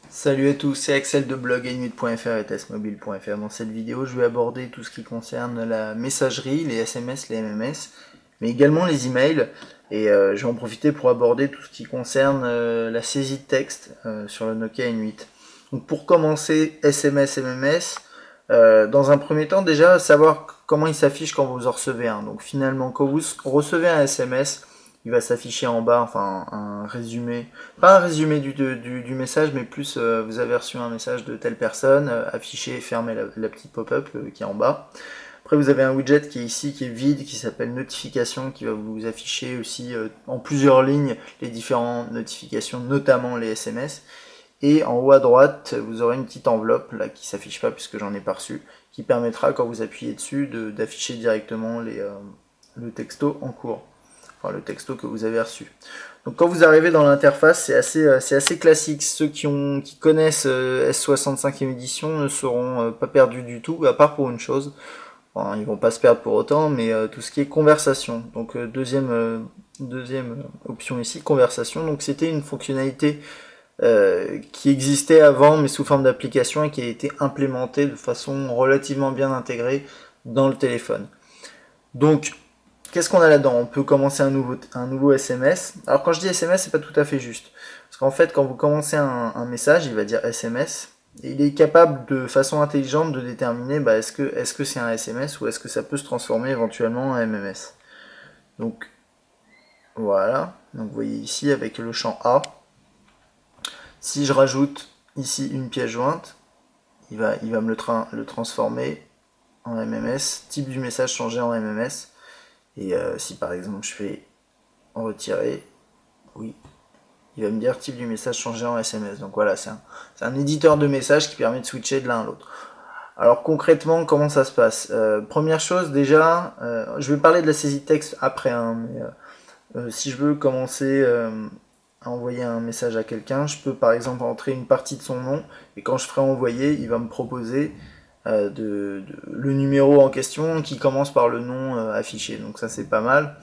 Salut à tous, c'est Axel de blog Inuit.fr et testmobile.fr. Dans cette vidéo, je vais aborder tout ce qui concerne la messagerie, les SMS, les MMS, mais également les emails. Et je vais en profiter pour aborder tout ce qui concerne la saisie de texte sur le Nokia N8. Donc pour commencer, SMS, MMS, dans un premier temps, déjà savoir comment il s'affiche quand vous en recevez un. Donc finalement, quand vous recevez un SMS, il va s'afficher en bas, enfin un résumé, pas un résumé du message, mais plus vous avez reçu un message de telle personne, affiché, fermé la petite pop-up qui est en bas. Après vous avez un widget qui est ici, qui est vide, qui s'appelle notification, qui va vous afficher aussi en plusieurs lignes les différentes notifications, notamment les SMS. Et en haut à droite, vous aurez une petite enveloppe là qui s'affiche pas puisque j'en ai pas reçu, qui permettra quand vous appuyez dessus d'afficher directement le texto en cours, enfin le texto que vous avez reçu. Donc quand vous arrivez dans l'interface, c'est assez classique. Ceux qui connaissent S65e édition ne seront pas perdus du tout, à part pour une chose. Enfin, ils vont pas se perdre pour autant, mais tout ce qui est conversation. Donc deuxième option ici, conversation. Donc c'était une fonctionnalité qui existait avant, mais sous forme d'application et qui a été implémentée de façon relativement bien intégrée dans le téléphone. Donc qu'est-ce qu'on a là-dedans? On peut commencer un nouveau SMS. Alors quand je dis SMS, c'est pas tout à fait juste. Parce qu'en fait, quand vous commencez un message, il va dire SMS. Et il est capable de façon intelligente de déterminer est-ce que c'est un SMS ou est-ce que ça peut se transformer éventuellement en MMS. Donc voilà. Donc vous voyez ici avec le champ A. Si je rajoute ici une pièce jointe, il va me le transformer en MMS. Type du message changé en MMS. Et si par exemple je fais retirer, oui, il va me dire type du message changé en SMS. Donc voilà, c'est un éditeur de messages qui permet de switcher de l'un à l'autre. Alors concrètement, comment ça se passe? Première chose, déjà, je vais parler de la saisie de texte après, hein, mais si je veux commencer à envoyer un message à quelqu'un, je peux par exemple entrer une partie de son nom, et quand je ferai envoyer, il va me proposer le numéro en question qui commence par le nom affiché. Donc ça c'est pas mal.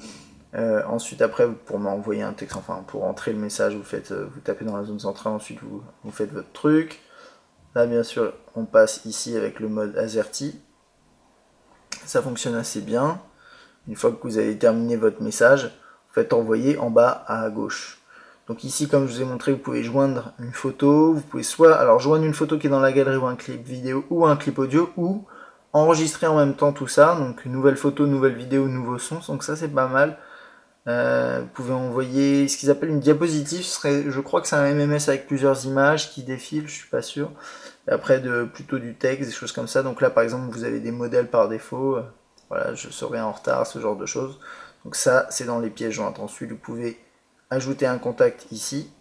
Ensuite, après, pour m'envoyer un texte, enfin, pour entrer le message, vous tapez dans la zone centrale, ensuite vous faites votre truc. Là, bien sûr, on passe ici avec le mode AZERTY. Ça fonctionne assez bien. Une fois que vous avez terminé votre message, vous faites envoyer en bas à gauche. Donc ici, comme je vous ai montré, vous pouvez joindre une photo. Vous pouvez soit alors joindre une photo qui est dans la galerie ou un clip vidéo ou un clip audio ou enregistrer en même temps tout ça. Donc une nouvelle photo, nouvelle vidéo, nouveau son. Donc ça, c'est pas mal. Vous pouvez envoyer ce qu'ils appellent une diapositive. Je crois que c'est un MMS avec plusieurs images qui défilent, je suis pas sûr. Et après, plutôt du texte, des choses comme ça. Donc là, par exemple, vous avez des modèles par défaut. Voilà, je serai en retard, ce genre de choses. Donc ça, c'est dans les pièces jointes. Ensuite, vous pouvez ajouter un contact ici.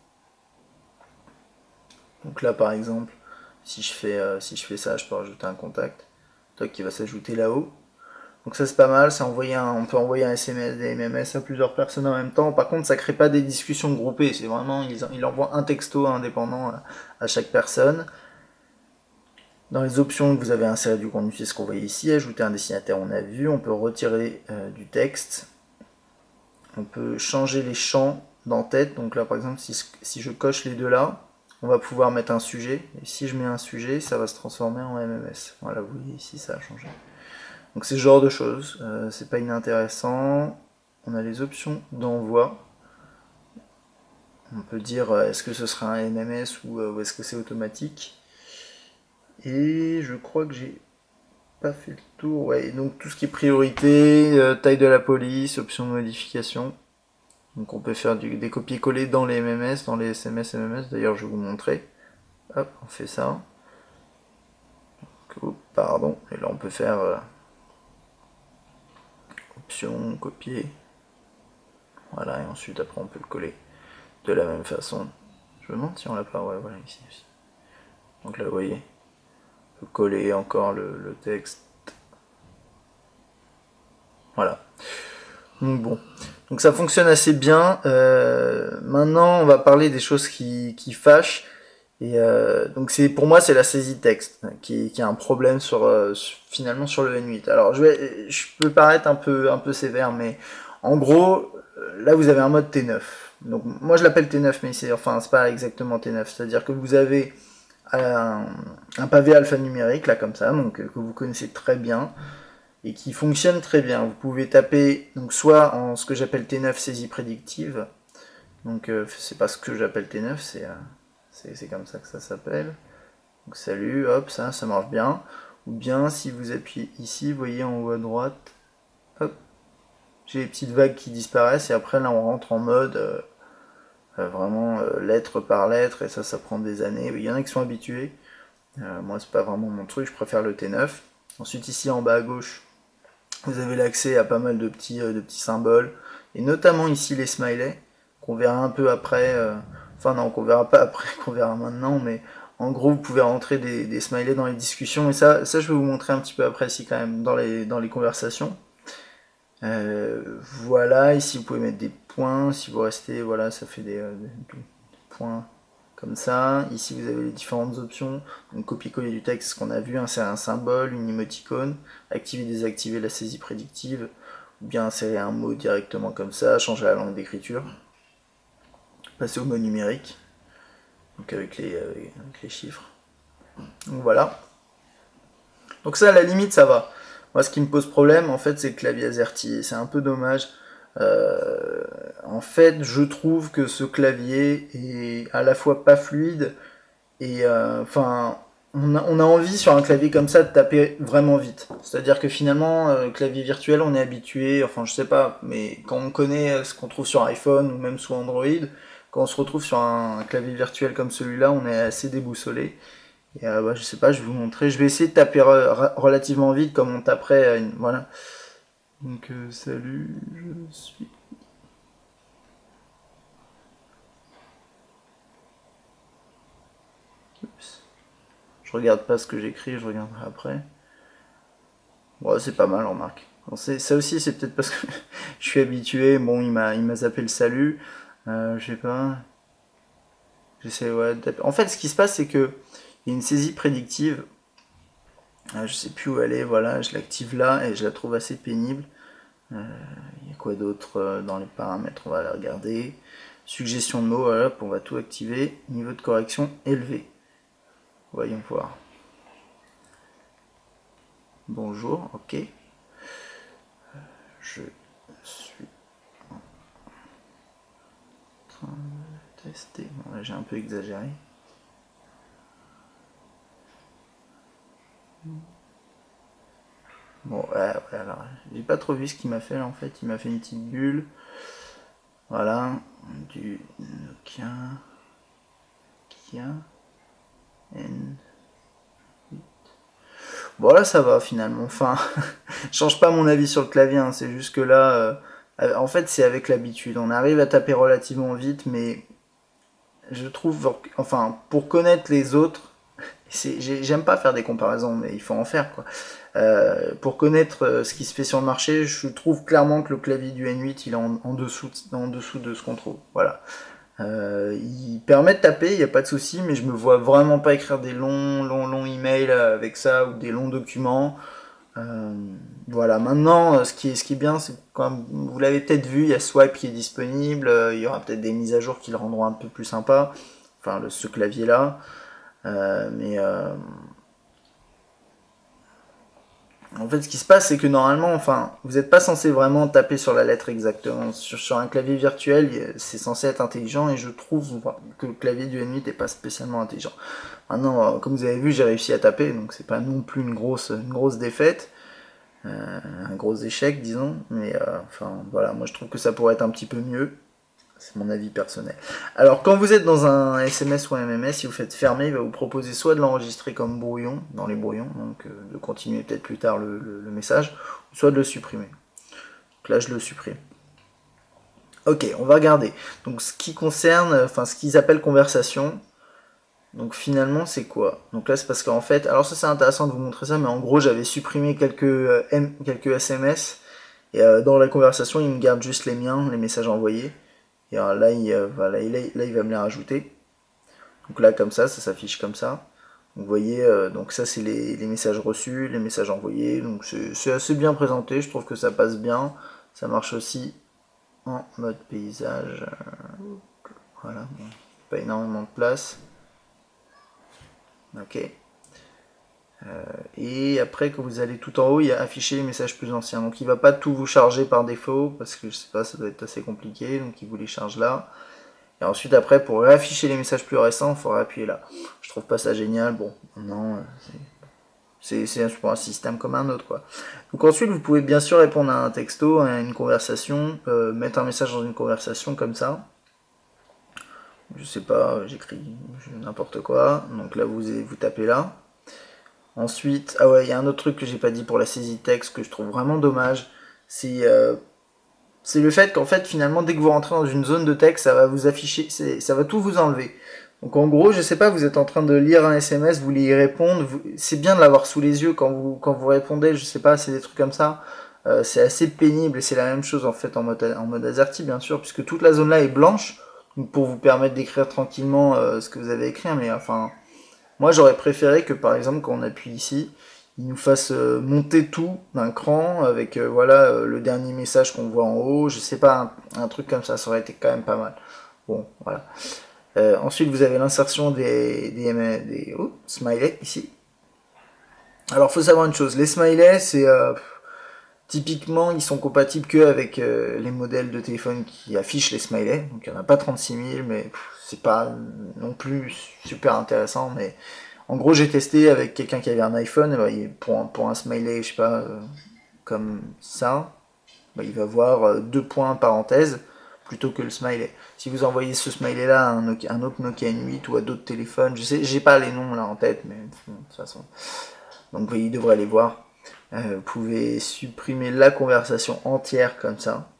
Donc là, par exemple, si je fais ça, je peux rajouter un contact. Qui va s'ajouter là-haut. Donc ça c'est pas mal, on peut envoyer un SMS, des MMS à plusieurs personnes en même temps. Par contre, ça crée pas des discussions groupées. C'est vraiment, il envoie un texto indépendant à chaque personne. Dans les options, vous avez inséré du contenu, c'est ce qu'on voyait ici. Ajouter un destinataire, on a vu. On peut retirer du texte. On peut changer les champs d'en-tête. Donc là, par exemple, si je coche les deux là, on va pouvoir mettre un sujet. Et si je mets un sujet, ça va se transformer en MMS. Voilà, vous voyez ici, ça a changé. Donc c'est ce genre de choses, c'est pas inintéressant. On a les options d'envoi. On peut dire est-ce que ce sera un MMS ou est-ce que c'est automatique. Et je crois que j'ai pas fait le tour. Ouais, donc tout ce qui est priorité, taille de la police, option de modification. Donc on peut faire des copier-coller dans les MMS, dans les SMS MMS. D'ailleurs je vais vous montrer. Hop, on fait ça. Donc, pardon. Et là on peut faire option, copier. Voilà, et ensuite après on peut le coller de la même façon. Je me demande si on l'a pas, ouais, voilà, ici aussi. Donc là, vous voyez, on peut coller encore le texte. Voilà. Donc bon. Donc ça fonctionne assez bien. Maintenant, on va parler des choses qui fâchent. Et donc pour moi, c'est la saisie de texte qui a un problème finalement sur le N8. Alors je peux paraître un peu sévère, mais en gros, là vous avez un mode T9. Donc moi je l'appelle T9, mais c'est pas exactement T9. C'est-à-dire que vous avez un pavé alphanumérique, là comme ça, donc que vous connaissez très bien, et qui fonctionne très bien. Vous pouvez taper donc soit en ce que j'appelle T9 saisie prédictive, donc c'est pas ce que j'appelle T9, c'est comme ça que ça s'appelle. Donc salut, hop, ça marche bien. Ou bien si vous appuyez ici, vous voyez en haut à droite, hop, j'ai les petites vagues qui disparaissent, et après là on rentre en mode vraiment lettre par lettre, et ça prend des années. Il y en a qui sont habitués. Moi c'est pas vraiment mon truc, je préfère le T9. Ensuite ici en bas à gauche, vous avez l'accès à pas mal de petits symboles, et notamment ici les smileys, qu'on verra un peu après, enfin non, qu'on verra pas après, qu'on verra maintenant, mais en gros vous pouvez rentrer des smileys dans les discussions, et ça je vais vous montrer un petit peu après ici quand même, dans les conversations. Voilà, ici vous pouvez mettre des points, si vous restez, voilà, ça fait des points comme ça. Ici vous avez les différentes options, donc copier-coller du texte, ce qu'on a vu, insérer un symbole, une émoticône, activer, désactiver la saisie prédictive, ou bien insérer un mot directement comme ça, changer la langue d'écriture, passer au mot numérique, donc avec les chiffres. Donc voilà. Donc ça, à la limite, ça va. Moi, ce qui me pose problème, en fait, c'est le clavier AZERTY. C'est un peu dommage. En fait, je trouve que ce clavier est à la fois pas fluide et enfin, on a envie sur un clavier comme ça de taper vraiment vite. C'est-à-dire que finalement, clavier virtuel, on est habitué, enfin je sais pas, mais quand on connaît ce qu'on trouve sur iPhone ou même sous Android, quand on se retrouve sur un clavier virtuel comme celui-là, on est assez déboussolé. Et bah, je sais pas, je vais vous montrer. Je vais essayer de taper relativement vite comme on taperait voilà. Donc salut, je suis. Oups. Je regarde pas ce que j'écris, je regarderai après. Bon, c'est pas mal, remarque. Bon, ça aussi, c'est peut-être parce que je suis habitué. Bon, il m'a zappé le salut. Je sais pas. J'essaie, ouais, de taper. En fait, ce qui se passe, c'est que il y a une saisie prédictive. Je sais plus où elle est, voilà, je l'active là et je la trouve assez pénible. Il y a quoi d'autre dans les paramètres? On va la regarder. Suggestion de mots, voilà, on va tout activer. Niveau de correction élevé. Voyons voir. Bonjour, ok. Je suis en train de tester. Bon, là, j'ai un peu exagéré. Bon, ouais, alors, j'ai pas trop vu ce qu'il m'a fait là, en fait. Il m'a fait une petite bulle. Voilà, du Nokia. Kia N. Bon, là, ça va finalement. Enfin, je change pas mon avis sur le clavier, hein. C'est juste que là, en fait, c'est avec l'habitude. On arrive à taper relativement vite, mais je trouve, enfin, pour connaître les autres, j'aime pas faire des comparaisons, mais il faut en faire, quoi. Pour connaître ce qui se fait sur le marché, je trouve clairement que le clavier du N8 il est en dessous de ce qu'on trouve. Voilà. Il permet de taper, il n'y a pas de souci, mais je me vois vraiment pas écrire des longs emails avec ça ou des longs documents. Euh, voilà. Maintenant, ce qui est bien, c'est que comme vous l'avez peut-être vu, il y a Swipe qui est disponible. Il y aura peut-être des mises à jour qui le rendront un peu plus sympa. Enfin, ce clavier-là. Mais en fait, ce qui se passe, c'est que normalement, enfin, vous n'êtes pas censé vraiment taper sur la lettre exactement. Sur un clavier virtuel, c'est censé être intelligent, et je trouve que le clavier du N8 n'est pas spécialement intelligent. Maintenant, comme vous avez vu, j'ai réussi à taper, donc c'est pas non plus une grosse défaite, un gros échec, disons. Mais enfin, voilà, moi je trouve que ça pourrait être un petit peu mieux. C'est mon avis personnel. Alors, quand vous êtes dans un SMS ou un MMS, si vous faites fermer, il va vous proposer soit de l'enregistrer comme brouillon, dans les brouillons, donc de continuer peut-être plus tard le message, soit de le supprimer. Donc là, je le supprime. Ok, on va regarder. Donc, ce qui concerne, enfin, ce qu'ils appellent conversation, donc finalement, c'est quoi? Donc là, c'est parce qu'en fait, alors ça, c'est intéressant de vous montrer ça, mais en gros, j'avais supprimé quelques SMS, et dans la conversation, il me garde juste les miens, les messages envoyés. Et alors là, voilà, là, il va me les rajouter. Donc là, comme ça s'affiche comme ça. Donc, vous voyez, donc ça, c'est les messages reçus, les messages envoyés. Donc c'est assez bien présenté, je trouve que ça passe bien. Ça marche aussi en mode paysage. Voilà, bon, pas énormément de place. Ok. Et après, quand vous allez tout en haut, il y a afficher les messages plus anciens. Donc il va pas tout vous charger par défaut, parce que je sais pas, ça doit être assez compliqué, donc il vous les charge là. Et ensuite, après, pour réafficher les messages plus récents, il faudra appuyer là. Je trouve pas ça génial. Bon, non, c'est un système comme un autre, quoi. Donc ensuite, vous pouvez bien sûr répondre à un texto, à une conversation, mettre un message dans une conversation comme ça. Je sais pas, j'écris n'importe quoi. Donc là, vous tapez là. Ensuite, ah ouais, il y a un autre truc que j'ai pas dit pour la saisie de texte que je trouve vraiment dommage. C'est le fait qu'en fait, finalement, dès que vous rentrez dans une zone de texte, ça va vous afficher, ça va tout vous enlever. Donc en gros, je sais pas, vous êtes en train de lire un SMS, vous voulez y répondre, c'est bien de l'avoir sous les yeux quand vous répondez, je sais pas, c'est des trucs comme ça. C'est assez pénible et c'est la même chose en fait en mode AZERTY bien sûr, puisque toute la zone là est blanche, donc pour vous permettre d'écrire tranquillement ce que vous avez écrit, mais enfin, moi j'aurais préféré que par exemple quand on appuie ici, il nous fasse monter tout d'un cran avec voilà le dernier message qu'on voit en haut, je sais pas, un truc comme ça aurait été quand même pas mal. Bon, voilà. Ensuite, vous avez l'insertion des smileys ici. Alors, faut savoir une chose, les smileys, c'est typiquement, ils sont compatibles que avec les modèles de téléphone qui affichent les smileys. Donc, il n'y en a pas 36 000, mais c'est pas non plus super intéressant. Mais en gros, j'ai testé avec quelqu'un qui avait un iPhone, et pour un smiley, je sais pas, comme ça, il va voir deux points parenthèses plutôt que le smiley. Si vous envoyez ce smiley là à un autre Nokia N8 ou à d'autres téléphones, je sais, j'ai pas les noms là en tête, mais de toute façon, donc il devrait les voir. Vous pouvez supprimer la conversation entière comme ça,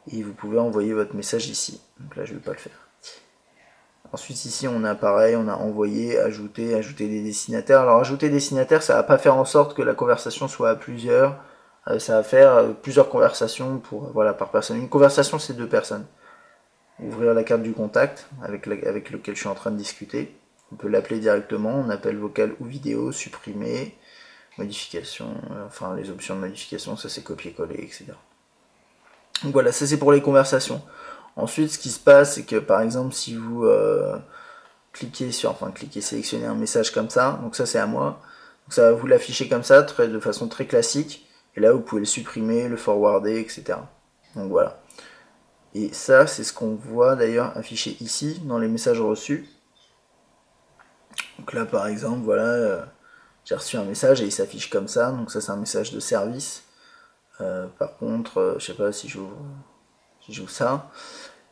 et vous pouvez envoyer votre message ici. Donc là, je vais pas le faire. Ensuite, ici, on a pareil, on a envoyé, ajouter des destinataires. Alors, ajouter des destinataires, ça va pas faire en sorte que la conversation soit à plusieurs. Ça va faire plusieurs conversations voilà, par personne. Une conversation, c'est deux personnes. Ouvrir la carte du contact avec lequel je suis en train de discuter. On peut l'appeler directement, on appelle vocal ou vidéo, supprimer, modification, enfin les options de modification, ça c'est copier-coller, etc. Donc voilà, ça c'est pour les conversations. Ensuite, ce qui se passe, c'est que par exemple, si vous sélectionner un message comme ça, donc ça c'est à moi, donc ça va vous l'afficher comme ça, de façon très classique, et là vous pouvez le supprimer, le forwarder, etc. Donc voilà. Et ça, c'est ce qu'on voit d'ailleurs affiché ici dans les messages reçus. Donc là, par exemple, voilà, j'ai reçu un message et il s'affiche comme ça. Donc ça, c'est un message de service. Par contre, je sais pas si j'ouvre ça,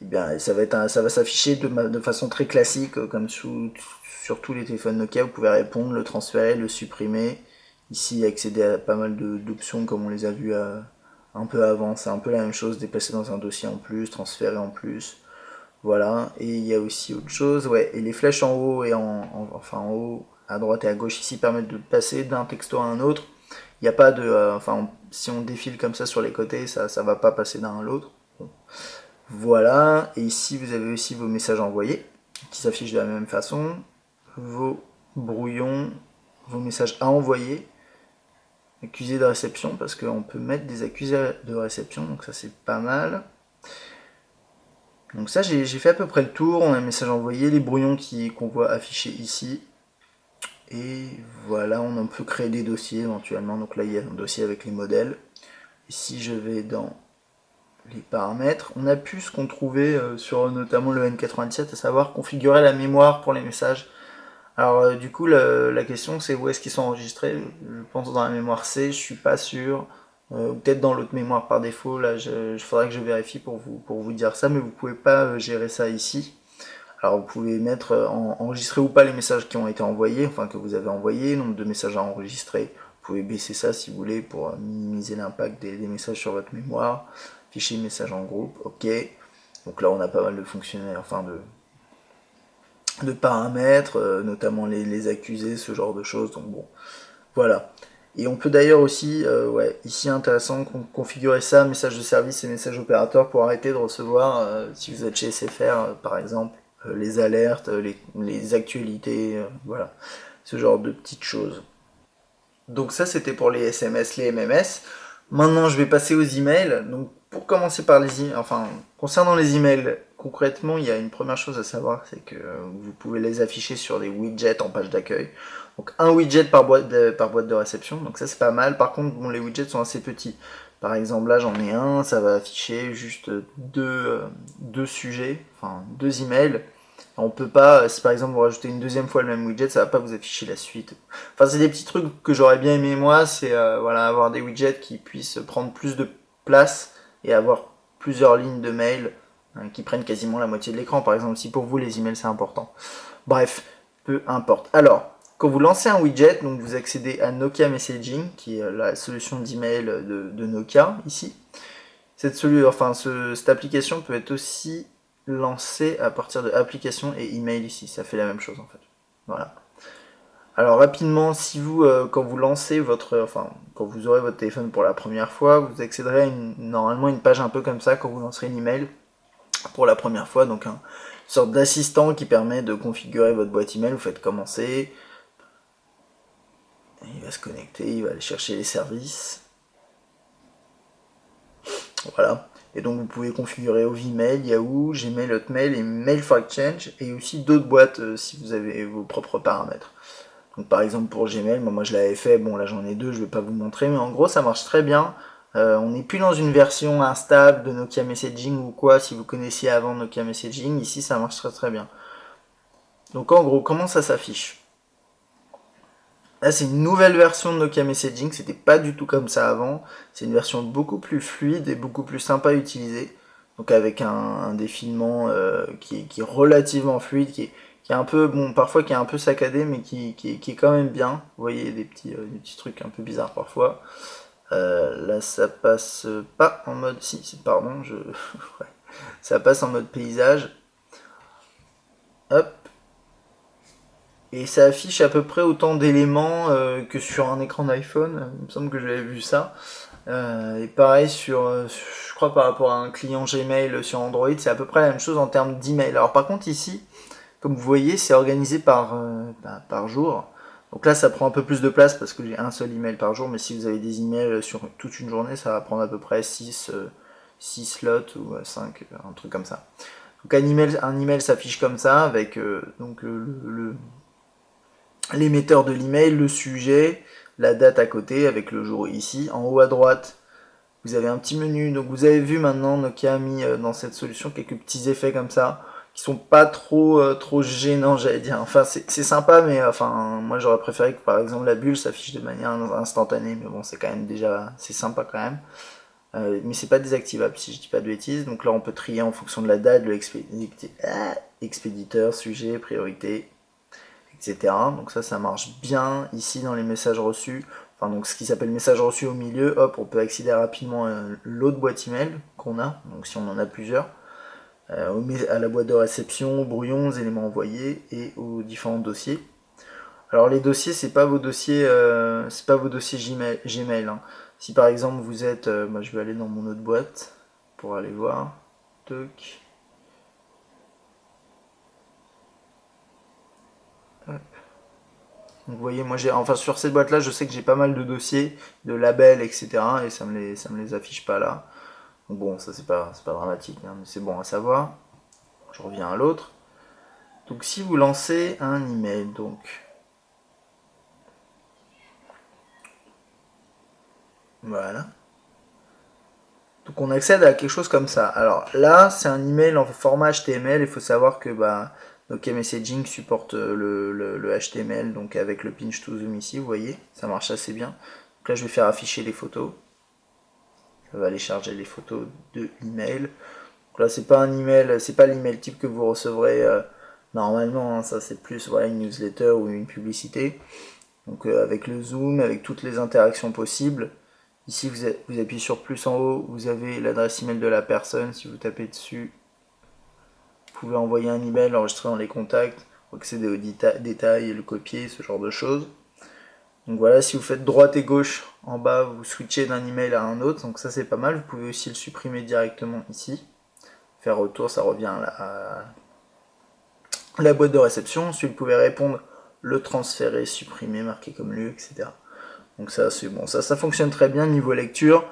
eh bien, ça va s'afficher de façon très classique, comme sur tous les téléphones Nokia. Vous pouvez répondre, le transférer, le supprimer. Ici, accéder à pas mal d'options comme on les a vues un peu avant. C'est un peu la même chose, déplacer dans un dossier en plus, transférer en plus. Voilà, et il y a aussi autre chose, ouais, et les flèches en haut et en haut, à droite et à gauche ici permettent de passer d'un texto à un autre. Il n'y a pas de, si on défile comme ça sur les côtés, ça va pas passer d'un à l'autre. Bon. Voilà, et ici vous avez aussi vos messages envoyés qui s'affichent de la même façon, vos brouillons, vos messages à envoyer, accusés de réception parce qu'on peut mettre des accusés de réception, donc ça c'est pas mal. Donc ça, j'ai fait à peu près le tour. On a un message envoyé, les brouillons qu'on voit affichés ici. Et voilà, on peut créer des dossiers éventuellement. Donc là, il y a un dossier avec les modèles. Et si je vais dans les paramètres, on a pu ce qu'on trouvait sur notamment le N97, à savoir configurer la mémoire pour les messages. Alors du coup, la question c'est où est-ce qu'ils sont enregistrés. Je pense dans la mémoire C, je suis pas sûr. Ou peut-être dans l'autre mémoire par défaut, là il faudrait que je vérifie pour vous dire ça, mais vous pouvez pas gérer ça ici. Alors vous pouvez mettre enregistrer ou pas les messages qui ont été envoyés, enfin que vous avez envoyés, nombre de messages à enregistrer. Vous pouvez baisser ça si vous voulez pour minimiser l'impact des messages sur votre mémoire. Fichier message en groupe, ok. Donc là on a pas mal de fonctionnaires, de paramètres, notamment les accusés, ce genre de choses. Donc bon, voilà. Et on peut d'ailleurs aussi, ici intéressant, configurer ça, message de service et message opérateur pour arrêter de recevoir, si vous êtes chez SFR par exemple, les alertes, les actualités, voilà, ce genre de petites choses. Donc ça c'était pour les SMS, les MMS. Maintenant je vais passer aux emails. Donc pour commencer par concernant les emails, concrètement, il y a une première chose à savoir, c'est que vous pouvez les afficher sur des widgets en page d'accueil. Donc un widget par boîte de réception, donc ça c'est pas mal. Par contre, bon, les widgets sont assez petits. Par exemple, là j'en ai un, ça va afficher juste deux sujets, enfin deux emails. On peut pas, si par exemple vous rajoutez une deuxième fois le même widget, ça va pas vous afficher la suite. Enfin, c'est des petits trucs que j'aurais bien aimé moi, c'est voilà, avoir des widgets qui puissent prendre plus de place et avoir plusieurs lignes de mail qui prennent quasiment la moitié de l'écran. Par exemple, si pour vous les emails c'est important. Bref, peu importe. Alors, quand vous lancez un widget, donc vous accédez à Nokia Messaging, qui est la solution d'email de Nokia ici. Cette application peut être aussi lancée à partir de application et email ici. Ça fait la même chose en fait. Voilà. Alors rapidement, si vous, quand vous lancez quand vous aurez votre téléphone pour la première fois, vous accéderez à normalement une page un peu comme ça quand vous lancerez une email pour la première fois. Donc une sorte d'assistant qui permet de configurer votre boîte email. Vous faites commencer. Il va se connecter, il va aller chercher les services. Voilà. Et donc vous pouvez configurer Vmail, Yahoo, Gmail, Hotmail et Mail for Exchange et aussi d'autres boîtes si vous avez vos propres paramètres. Donc par exemple pour Gmail, moi je l'avais fait, bon là j'en ai deux, je vais pas vous montrer, mais en gros ça marche très bien. On n'est plus dans une version instable de Nokia Messaging ou quoi, si vous connaissiez avant Nokia Messaging, ici ça marche très très bien. Donc en gros, comment ça s'affiche? Là, c'est une nouvelle version de Nokia Messaging, c'était pas du tout comme ça avant. C'est une version beaucoup plus fluide et beaucoup plus sympa à utiliser. Donc avec un défilement qui est relativement fluide, qui est un peu, bon, parfois qui est un peu saccadé, mais qui est quand même bien. Vous voyez des petits trucs un peu bizarres parfois. Là, ça passe pas en mode, si, pardon, ouais. Ça passe en mode paysage. Hop. Et ça affiche à peu près autant d'éléments que sur un écran d'iPhone. Il me semble que j'avais vu ça. Et pareil je crois par rapport à un client Gmail sur Android, c'est à peu près la même chose en termes d'email. Alors par contre ici, comme vous voyez, c'est organisé par jour. Donc là, ça prend un peu plus de place parce que j'ai un seul email par jour. Mais si vous avez des emails sur toute une journée, ça va prendre à peu près 6 slots ou 5, un truc comme ça. Donc un email s'affiche comme ça avec l'émetteur de l'email, le sujet, la date à côté avec le jour ici. En haut à droite, vous avez un petit menu. Donc vous avez vu maintenant, Nokia a mis dans cette solution quelques petits effets comme ça qui sont pas trop gênants, j'allais dire. Enfin, c'est sympa, mais moi j'aurais préféré que par exemple la bulle s'affiche de manière instantanée. Mais bon, c'est quand même c'est sympa quand même. Mais c'est pas désactivable si je dis pas de bêtises. Donc là, on peut trier en fonction de la date, le expéditeur, sujet, priorité, etc. Donc ça marche bien ici dans les messages reçus. Enfin, donc ce qui s'appelle message reçu au milieu, hop, on peut accéder rapidement à l'autre boîte email qu'on a, donc si on en a plusieurs, à la boîte de réception, aux brouillons, aux éléments envoyés et aux différents dossiers. Alors les dossiers, c'est pas vos dossiers Gmail. Hein. Si par exemple vous êtes, moi je vais aller dans mon autre boîte pour aller voir. Toc. Donc vous voyez, moi sur cette boîte là, je sais que j'ai pas mal de dossiers, de labels, etc. Et ça me les affiche pas là. Donc bon, ça c'est pas dramatique, hein, mais c'est bon à savoir. Je reviens à l'autre. Donc si vous lancez un email, donc voilà. Donc on accède à quelque chose comme ça. Alors là, c'est un email en format HTML. Il faut savoir que Nokia Messaging supporte le HTML, donc avec le pinch to zoom ici, vous voyez, ça marche assez bien. Donc là, je vais faire afficher les photos. Ça va aller charger les photos de l'email. Donc là, c'est pas un email, c'est pas l'email type que vous recevrez normalement. Hein, ça, c'est plus une newsletter ou une publicité. Donc avec le zoom, avec toutes les interactions possibles. Ici, vous appuyez sur plus en haut, vous avez l'adresse email de la personne. Si vous tapez dessus, vous pouvez envoyer un email, enregistrer dans les contacts, accéder aux détails, le copier, ce genre de choses. Donc voilà, si vous faites droite et gauche, en bas, vous switchez d'un email à un autre. Donc ça, c'est pas mal. Vous pouvez aussi le supprimer directement ici. Faire retour, ça revient à la boîte de réception. Ensuite, vous pouvez répondre, le transférer, supprimer, marquer comme lu, etc. Donc ça c'est bon, ça fonctionne très bien niveau lecture.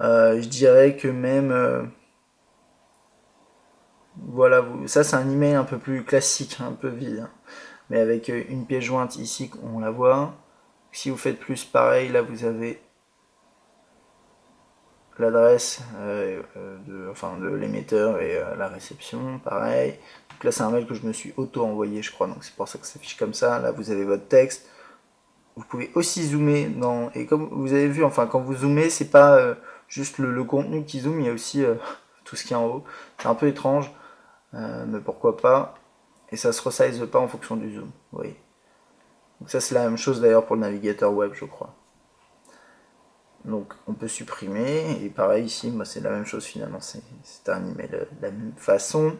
Je dirais que même Voilà, ça c'est un email un peu plus classique, un peu vide, hein. Mais avec une pièce jointe ici, on la voit. Si vous faites plus pareil, là vous avez l'adresse de l'émetteur et la réception, pareil. Donc là c'est un mail que je me suis auto-envoyé je crois, donc c'est pour ça que ça s'affiche comme ça. Là vous avez votre texte. Vous pouvez aussi zoomer dans... Et comme vous avez vu, enfin quand vous zoomez, c'est pas juste le contenu qui zoome, il y a aussi tout ce qui est en haut. C'est un peu étrange, mais pourquoi pas. Et ça se resize pas en fonction du zoom, vous voyez. Donc ça c'est la même chose d'ailleurs pour le navigateur web je crois. Donc on peut supprimer, et pareil ici, moi c'est la même chose finalement, c'est un email de la même façon.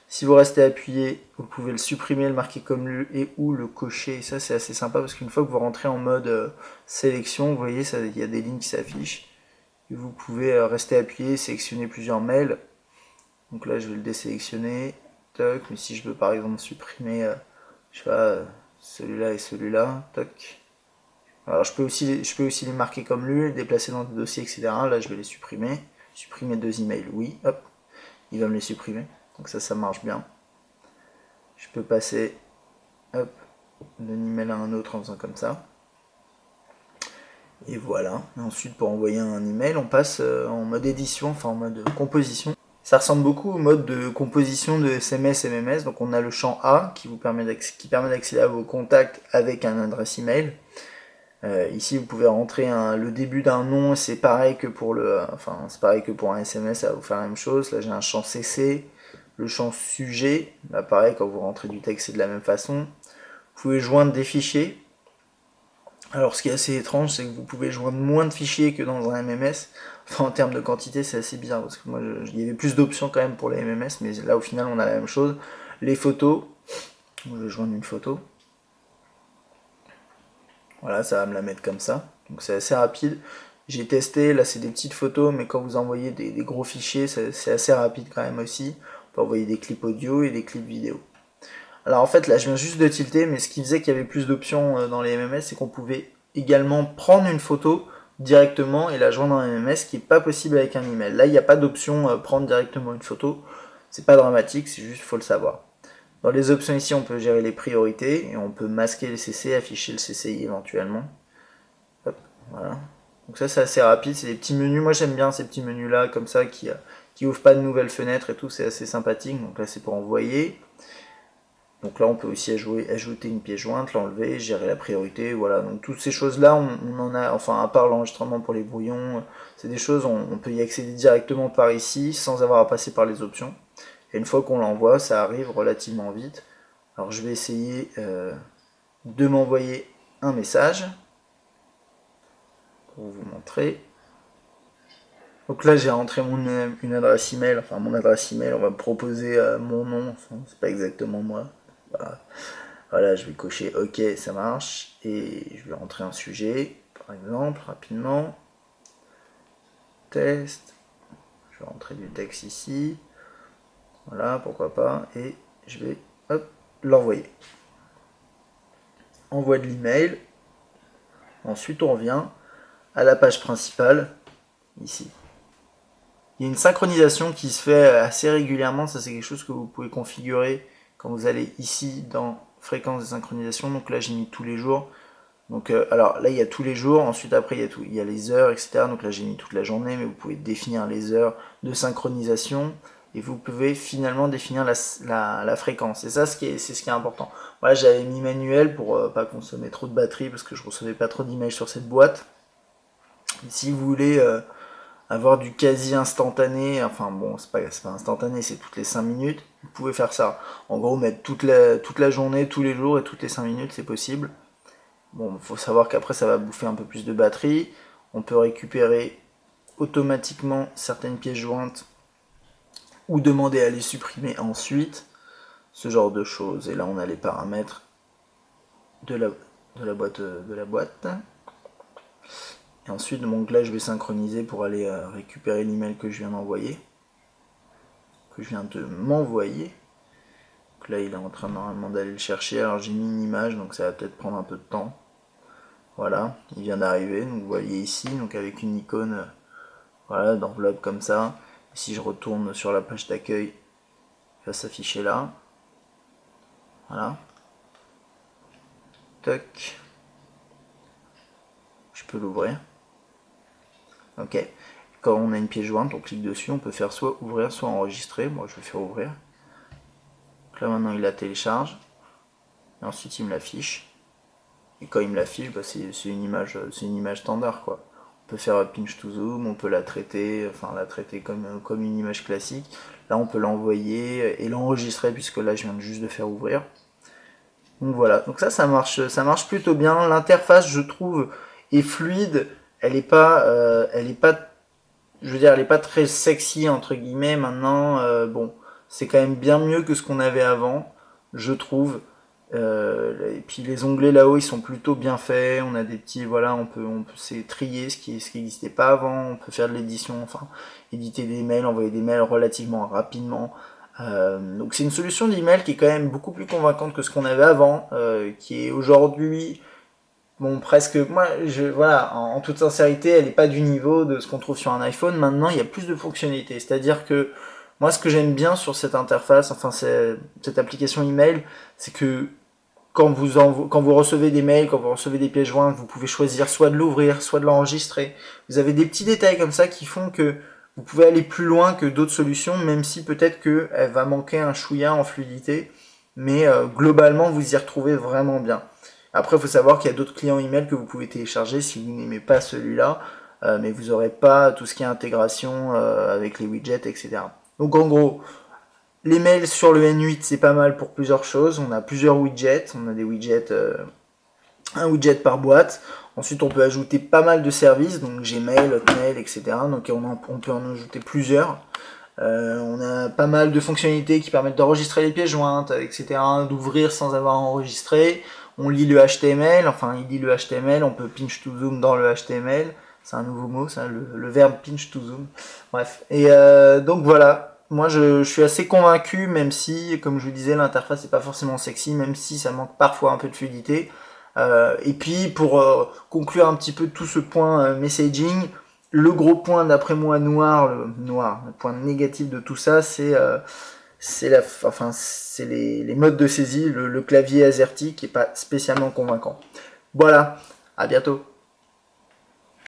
Si vous restez appuyé, vous pouvez le supprimer, le marquer comme lu et ou le cocher, et ça c'est assez sympa parce qu'une fois que vous rentrez en mode sélection, vous voyez, il y a des lignes qui s'affichent, et vous pouvez rester appuyé, sélectionner plusieurs mails. Donc là je vais le désélectionner, toc, mais si je veux par exemple supprimer, je sais pas, celui-là et celui-là, toc. Alors je peux aussi les marquer comme lu, les déplacer dans le dossier, etc. Là je vais les supprimer. Supprimer 2 emails, oui, hop, il va me les supprimer. Donc ça marche bien. Je peux passer, hop, d'un email à un autre en faisant comme ça. Et voilà. Et ensuite pour envoyer un email, on passe en mode édition, enfin en mode composition. Ça ressemble beaucoup au mode de composition de SMS, MMS. Donc on a le champ A qui permet d'accéder à vos contacts avec un adresse email. Ici, vous pouvez rentrer le début d'un nom, c'est pareil que pour c'est pareil que pour un SMS, ça va vous faire la même chose. Là, j'ai un champ CC, le champ sujet. Là, pareil, quand vous rentrez du texte, c'est de la même façon. Vous pouvez joindre des fichiers. Alors, ce qui est assez étrange, c'est que vous pouvez joindre moins de fichiers que dans un MMS. Enfin, en termes de quantité, c'est assez bizarre parce que moi, il y avait plus d'options quand même pour les MMS, mais là, au final, on a la même chose. Les photos. Je vais joindre une photo. Voilà, ça va me la mettre comme ça. Donc c'est assez rapide. J'ai testé, là c'est des petites photos, mais quand vous envoyez des gros fichiers, c'est assez rapide quand même aussi. On peut envoyer des clips audio et des clips vidéo. Alors en fait là je viens juste de tilter, mais ce qui faisait qu'il y avait plus d'options dans les MMS, c'est qu'on pouvait également prendre une photo directement et la joindre dans un MMS, ce qui n'est pas possible avec un email. Là il n'y a pas d'option prendre directement une photo. C'est pas dramatique, c'est juste faut le savoir. Dans les options ici, on peut gérer les priorités et on peut masquer le CC, afficher le CCI éventuellement. Hop, voilà. Donc ça c'est assez rapide, c'est des petits menus. Moi j'aime bien ces petits menus là comme ça qui ouvrent pas de nouvelles fenêtres et tout, c'est assez sympathique. Donc là c'est pour envoyer. Donc là on peut aussi ajouter une pièce jointe, l'enlever, gérer la priorité, voilà. Donc toutes ces choses là on en a, enfin à part l'enregistrement pour les brouillons, c'est des choses, on peut y accéder directement par ici sans avoir à passer par les options. Et une fois qu'on l'envoie, ça arrive relativement vite. Alors je vais essayer de m'envoyer un message pour vous montrer. Donc là j'ai rentré une adresse email, enfin mon adresse email, on va me proposer mon nom, enfin, c'est pas exactement moi. Voilà, je vais cocher OK, ça marche, et je vais rentrer un sujet, par exemple, rapidement. Test, je vais rentrer du texte ici, voilà, pourquoi pas, et je vais l'envoyer. Envoi de l'email. Ensuite on revient à la page principale, ici. Il y a une synchronisation qui se fait assez régulièrement, ça c'est quelque chose que vous pouvez configurer quand vous allez ici dans fréquence de synchronisation. Donc là j'ai mis tous les jours. Donc alors là il y a tous les jours, ensuite après il y a les heures, etc. Donc là j'ai mis toute la journée, mais vous pouvez définir les heures de synchronisation et vous pouvez finalement définir la fréquence. Et ça c'est ce qui est important. Voilà, j'avais mis manuel pour pas consommer trop de batterie parce que je recevais pas trop d'images sur cette boîte. Et si vous voulez avoir du quasi instantané, enfin bon, c'est pas instantané, c'est toutes les 5 minutes, vous pouvez faire ça. En gros, mettre toute la journée, tous les jours et toutes les 5 minutes, c'est possible. Bon, il faut savoir qu'après, ça va bouffer un peu plus de batterie. On peut récupérer automatiquement certaines pièces jointes ou demander à les supprimer ensuite, ce genre de choses. Et là, on a les paramètres de la boîte. Et ensuite, donc là, je vais synchroniser pour aller récupérer l'email que je viens d'envoyer. Que je viens de m'envoyer. Donc là, il est en train normalement d'aller le chercher. Alors, j'ai mis une image, donc ça va peut-être prendre un peu de temps. Voilà, il vient d'arriver. Donc, vous voyez ici, donc avec une icône voilà, d'enveloppe comme ça. Et si je retourne sur la page d'accueil, il va s'afficher là. Voilà. Toc. Je peux l'ouvrir. Ok. Quand on a une pièce jointe, on clique dessus, on peut faire soit ouvrir, soit enregistrer. Moi, je vais faire ouvrir. Donc là, maintenant, il la télécharge. Et ensuite, il me l'affiche. Et quand il me l'affiche, bah, c'est une image standard, quoi. On peut faire pinch to zoom, on peut la traiter comme une image classique. Là, on peut l'envoyer et l'enregistrer, puisque là, je viens juste de faire ouvrir. Donc voilà, donc ça marche plutôt bien. L'interface, je trouve, est fluide. Elle est pas, je veux dire, elle est pas très sexy entre guillemets. Maintenant, bon, c'est quand même bien mieux que ce qu'on avait avant, je trouve. Et puis les onglets là-haut, ils sont plutôt bien faits. On a des petits, voilà, on peut c'est trier ce qui n'existait pas avant. On peut faire de l'édition, enfin, éditer des mails, envoyer des mails relativement rapidement. Donc c'est une solution d'email qui est quand même beaucoup plus convaincante que ce qu'on avait avant, qui est aujourd'hui, bon presque, moi, voilà, en toute sincérité, elle n'est pas du niveau de ce qu'on trouve sur un iPhone. Maintenant, il y a plus de fonctionnalités. C'est-à-dire que moi, ce que j'aime bien sur cette interface, enfin cette application email, c'est que quand vous recevez des mails, quand vous recevez des pièces jointes, vous pouvez choisir soit de l'ouvrir, soit de l'enregistrer. Vous avez des petits détails comme ça qui font que vous pouvez aller plus loin que d'autres solutions, même si peut-être qu'elle va manquer un chouïa en fluidité, mais globalement vous y retrouvez vraiment bien. Après, il faut savoir qu'il y a d'autres clients email que vous pouvez télécharger si vous n'aimez pas celui-là, mais vous n'aurez pas tout ce qui est intégration avec les widgets, etc. Donc en gros, les mails sur le N8, c'est pas mal pour plusieurs choses. On a plusieurs widgets, on a des widgets, un widget par boîte. Ensuite, on peut ajouter pas mal de services, donc Gmail, Hotmail, etc. Donc on peut en ajouter plusieurs. On a pas mal de fonctionnalités qui permettent d'enregistrer les pièces jointes, etc. D'ouvrir sans avoir enregistré. On lit le HTML, enfin il lit le HTML, on peut pinch to zoom dans le HTML. C'est un nouveau mot, ça, le verbe pinch to zoom. Bref. Et donc voilà. Moi, je suis assez convaincu, même si, comme je vous disais, l'interface n'est pas forcément sexy, même si ça manque parfois un peu de fluidité. Et puis, pour conclure un petit peu tout ce point messaging, le gros point, d'après moi, le point négatif de tout ça, c'est les modes de saisie, le clavier AZERTY qui est pas spécialement convaincant. Voilà, à bientôt.